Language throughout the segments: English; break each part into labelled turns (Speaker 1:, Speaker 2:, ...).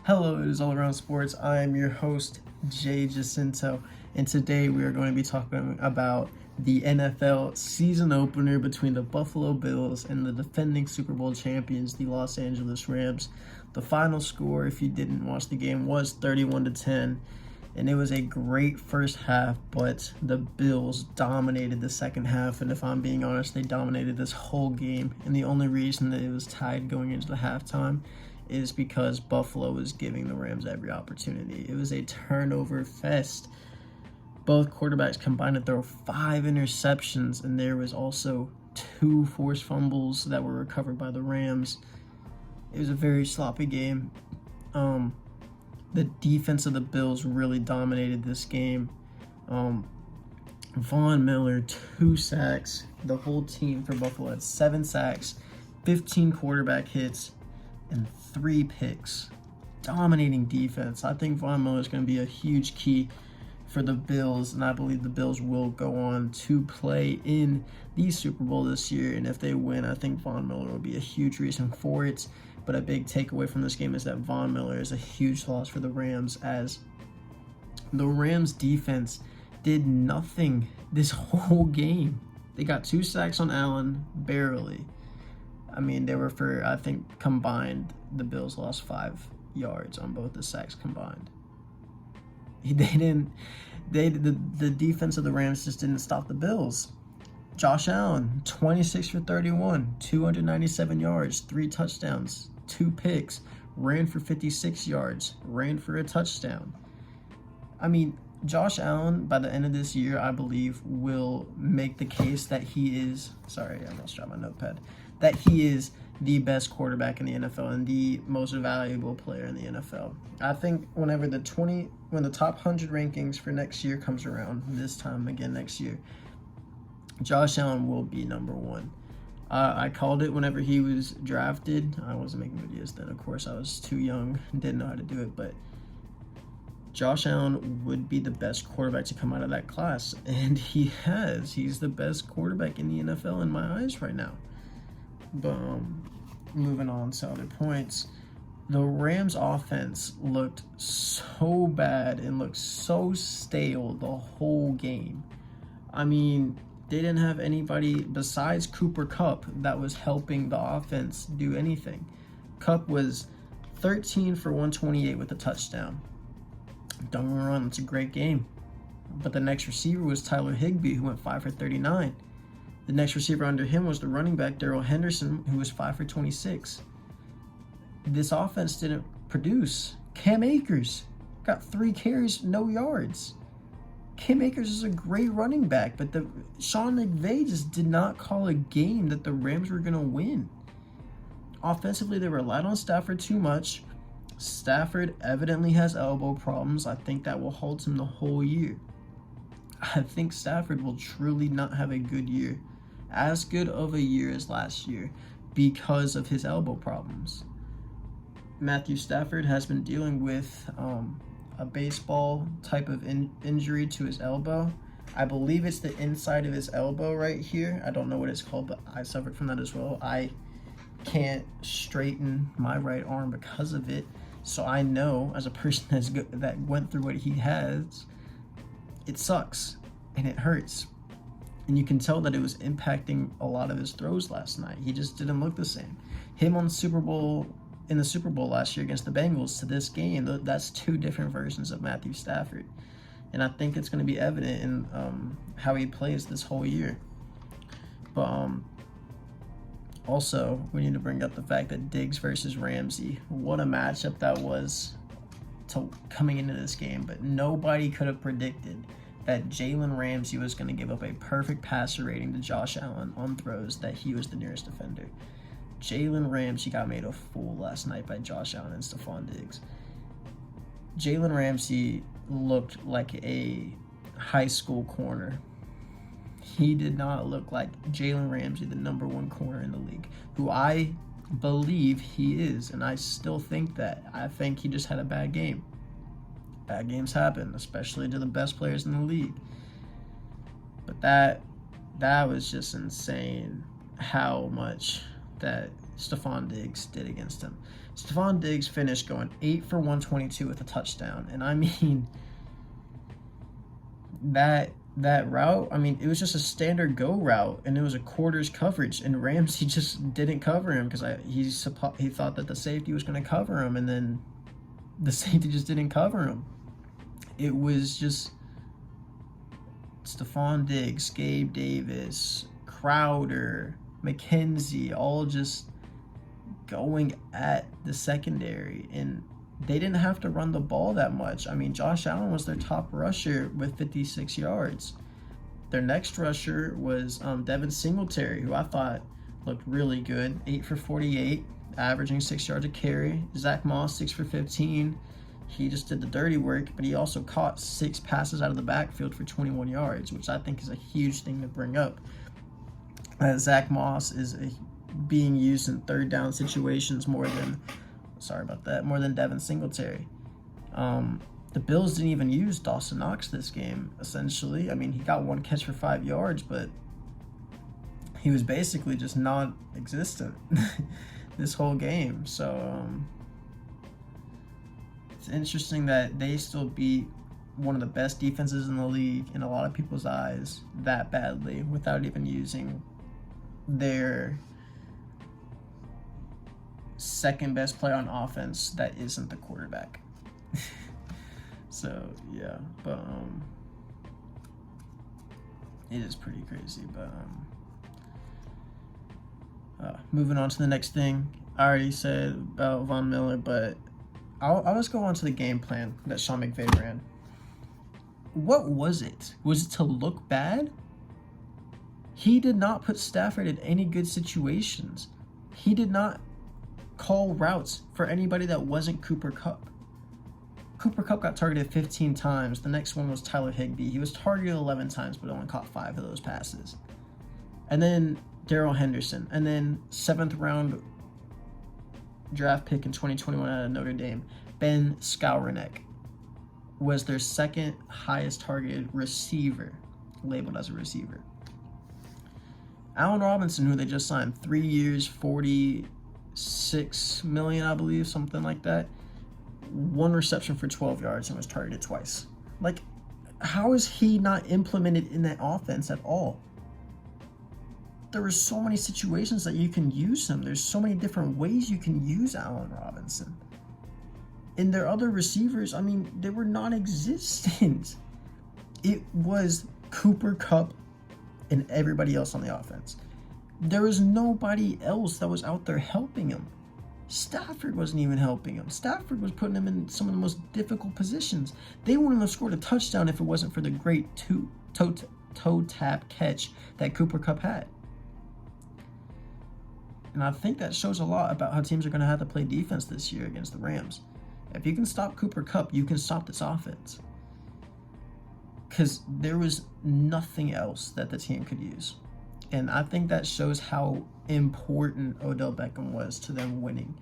Speaker 1: Hello, it is All Around Sports. I am your host, Jay Jacinto, and today we are going to be talking about the NFL season opener between the Buffalo Bills and the defending Super Bowl champions, the Los Angeles Rams. The final score, if you didn't watch the game, was 31-10, and it was a great first half, but the Bills dominated the second half, and if I'm being honest, they dominated this whole game, and the only reason that it was tied going into the halftime is because Buffalo was giving the Rams every opportunity. It was a turnover fest. Both quarterbacks combined to throw 5 interceptions, and there was also 2 forced fumbles that were recovered by the Rams. It was a very sloppy game. The defense of the Bills really dominated this game. Von Miller, 2 sacks. The whole team for Buffalo had 7 sacks, 15 quarterback hits, and 3 picks. Dominating defense. I think Von Miller is going to be a huge key for the Bills, and I believe the Bills will go on to play in the Super Bowl this year, and if they win, I think Von Miller will be a huge reason for it. But a big takeaway from this game is that Von Miller is a huge loss for the Rams, as the Rams defense did nothing this whole game. They got 2 sacks on Allen, barely. I mean, they were for, I think, combined, the Bills lost 5 yards on both the sacks combined. The defense of the Rams just didn't stop the Bills. Josh Allen, 26 for 31, 297 yards, 3 touchdowns, 2 picks, ran for 56 yards, ran for a touchdown. I mean, Josh Allen, by the end of this year, I believe, will make the case that he is, sorry, I almost dropped my notepad, that he is the best quarterback in the NFL and the most valuable player in the NFL. I think when the top 100 rankings for next year comes around, this time again next year, Josh Allen will be number 1. I called it whenever he was drafted. I wasn't making videos then, of course. I was too young, didn't know how to do it, but Josh Allen would be the best quarterback to come out of that class, and he has. He's the best quarterback in the NFL in my eyes right now. But moving on to other points, the Rams offense looked so bad and looked so stale the whole game. I mean, they didn't have anybody besides Cooper Kupp that was helping the offense do anything. Kupp was 13 for 128 with a touchdown. Don't get me wrong, it's a great game. But the next receiver was Tyler Higbee, who went 5 for 39. The next receiver under him was the running back, Darrell Henderson, who was 5 for 26. This offense didn't produce. Cam Akers got 3 carries, no yards. Cam Akers is a great running back, but Sean McVay just did not call a game that the Rams were going to win. Offensively, they relied on Stafford too much. Stafford evidently has elbow problems. I think that will halt him the whole year. I think Stafford will truly not have a good year, as good of a year as last year, because of his elbow problems. Matthew Stafford has been dealing with a baseball type of injury to his elbow. I believe it's the inside of his elbow right here. I don't know what it's called, but I suffered from that as well. I can't straighten my right arm because of it, so I know, as a person that went through what he has, it sucks and it hurts. And you can tell that it was impacting a lot of his throws last night. He just didn't look the same. Him in the Super Bowl last year against the Bengals to this game, that's 2 different versions of Matthew Stafford. And I think it's going to be evident in how he plays this whole year. But also, we need to bring up the fact that Diggs versus Ramsey, what a matchup that was coming into this game. But nobody could have predicted that Jalen Ramsey was going to give up a perfect passer rating to Josh Allen on throws that he was the nearest defender. Jalen Ramsey got made a fool last night by Josh Allen and Stephon Diggs. Jalen Ramsey looked like a high school corner. He did not look like Jalen Ramsey, the number 1 corner in the league, who I believe he is, and I still think that. I think he just had a bad game. Bad games happen, especially to the best players in the league. But that was just insane how much that Stephon Diggs did against him. Stephon Diggs finished going 8 for 122 with a touchdown. And I mean, that route, I mean, it was just a standard go route, and it was a quarters coverage, and Ramsey just didn't cover him because he thought that the safety was going to cover him, and then the safety just didn't cover him. It was just Stephon Diggs, Gabe Davis, Crowder, McKenzie, all just going at the secondary, and they didn't have to run the ball that much. I mean, Josh Allen was their top rusher with 56 yards. Their next rusher was Devin Singletary, who I thought looked really good, 8 for 48, averaging 6 yards a carry. Zach Moss, 6 for 15. He just did the dirty work, but he also caught 6 passes out of the backfield for 21 yards, which I think is a huge thing to bring up. Zach Moss is being used in third down situations more than Devin Singletary. The Bills didn't even use Dawson Knox this game, essentially. I mean, he got 1 catch for 5 yards, but he was basically just non-existent this whole game. So it's interesting that they still beat one of the best defenses in the league in a lot of people's eyes that badly without even using their second best player on offense that isn't the quarterback. So yeah, but it is pretty crazy. But moving on to the next thing, I already said about Von Miller, but I'll just go on to the game plan that Sean McVay ran. What was it? Was it to look bad? He did not put Stafford in any good situations. He did not call routes for anybody that wasn't Cooper Kupp. Cooper Kupp got targeted 15 times. The next one was Tyler Higbee. He was targeted 11 times, but only caught 5 of those passes. And then Darrell Henderson. And then 7th round draft pick in 2021 out of Notre Dame, Ben Skowronek, was their second highest targeted receiver, labeled as a receiver. Allen Robinson, who they just signed, 3 years, $46 million, I believe, something like that. 1 reception for 12 yards and was targeted twice. Like, how is he not implemented in that offense at all? There were so many situations that you can use him. There's so many different ways you can use Allen Robinson. And their other receivers, I mean, they were non-existent. It was Cooper Kupp and everybody else on the offense. There was nobody else that was out there helping him. Stafford wasn't even helping him. Stafford was putting him in some of the most difficult positions. They wouldn't have scored a touchdown if it wasn't for the great toe tap catch that Cooper Kupp had. And I think that shows a lot about how teams are going to have to play defense this year against the Rams. If you can stop Cooper Kupp, you can stop this offense. Because there was nothing else that the team could use. And I think that shows how important Odell Beckham was to them winning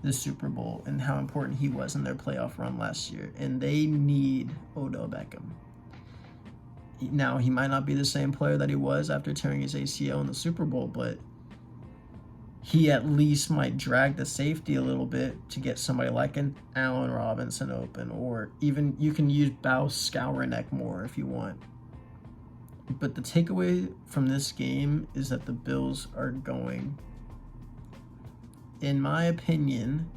Speaker 1: the Super Bowl and how important he was in their playoff run last year. And they need Odell Beckham. Now, he might not be the same player that he was after tearing his ACL in the Super Bowl, but he at least might drag the safety a little bit to get somebody like an Allen Robinson open, or even you can use Ben Skowronek more if you want. But the takeaway from this game is that the Bills are going, in my opinion,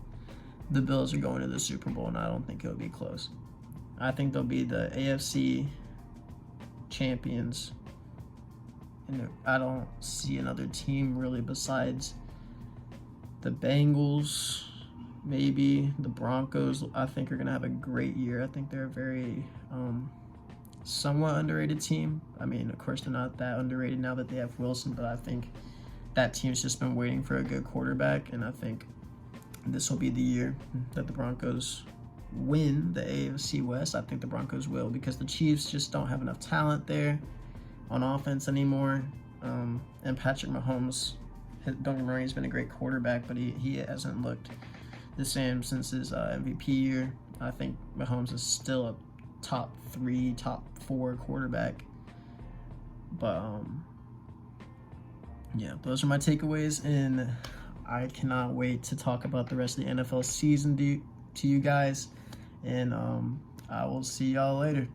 Speaker 1: the Bills are going to the Super Bowl, and I don't think it'll be close. I think they'll be the AFC champions, and I don't see another team really besides the Bengals, maybe the Broncos. I think are going to have a great year. I think they're a very somewhat underrated team. I mean, of course, they're not that underrated now that they have Wilson, but I think that team's just been waiting for a good quarterback, and I think this will be the year that the Broncos win the AFC West. I think the Broncos will, because the Chiefs just don't have enough talent there on offense anymore. And Patrick Mahomes, don't get me wrong, he's been a great quarterback, but he hasn't looked the same since his MVP year. I think Mahomes is still a top 3, top 4 quarterback. But yeah, those are my takeaways, and I cannot wait to talk about the rest of the NFL season to you guys. And I will see y'all later.